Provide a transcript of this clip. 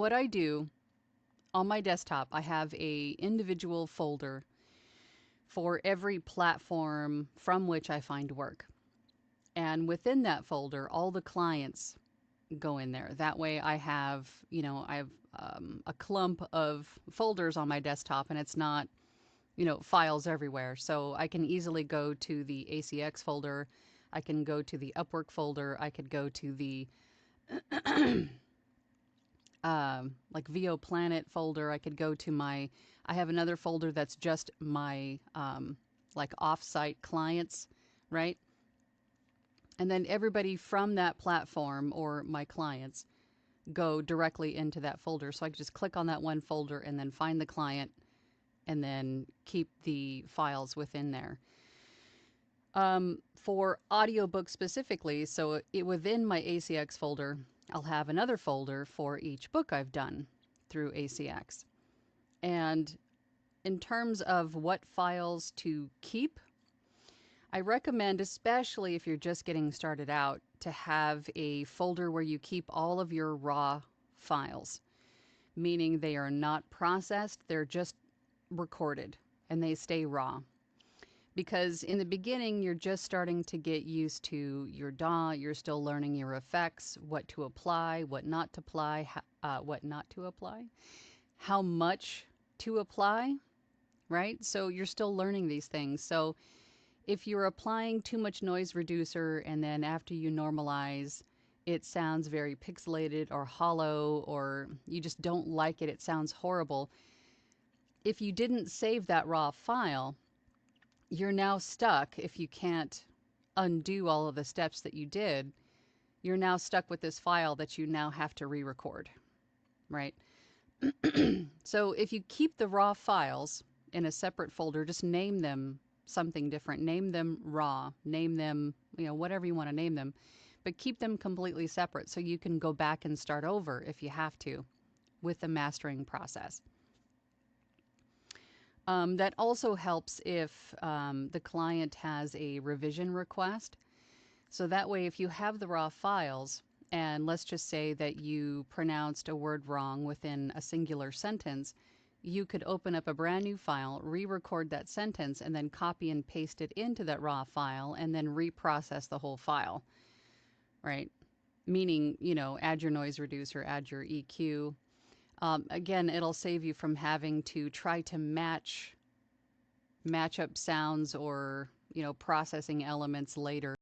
What I do on my desktop, I have a individual folder for every platform from which I find work. And within that folder, all the clients go in there. That way I have a clump of folders on my desktop and it's not, files everywhere. So I can easily go to the ACX folder. I can go to the Upwork folder. I could go to the like VO Planet folder. I could go to I have another folder that's just my like offsite clients, right? And then everybody from that platform or my clients go directly into that folder. So I can just click on that one folder and then find the client and then keep the files within there. For audiobook specifically, so within my ACX folder, I'll have another folder for each book I've done through ACX. And in terms of what files to keep, I recommend, especially if you're just getting started out, to have a folder where you keep all of your raw files, meaning they are not processed, they're just recorded and they stay raw. Because in the beginning, you're just starting to get used to your DAW, you're still learning your effects, what to apply, what not to apply, what not to apply, how much to apply, right? So you're still learning these things. So if you're applying too much noise reducer and then after you normalize, it sounds very pixelated or hollow, or you just don't like it, it sounds horrible. If you didn't save that raw file, you're now stuck. If you can't undo all of the steps that you did, you're now stuck with this file that you now have to re-record, right? So if you keep the raw files in a separate folder, just name them something different. Name them raw, name them, whatever you want to name them, but keep them completely separate so you can go back and start over if you have to with the mastering process. That also helps if the client has a revision request. So that way, if you have the raw files, and let's just say that you pronounced a word wrong within a singular sentence, you could open up a brand new file, re-record that sentence, and then copy and paste it into that raw file, and then reprocess the whole file, right? Meaning, add your noise reducer, add your EQ. Again, it'll save you from having to try to match up sounds or, processing elements later.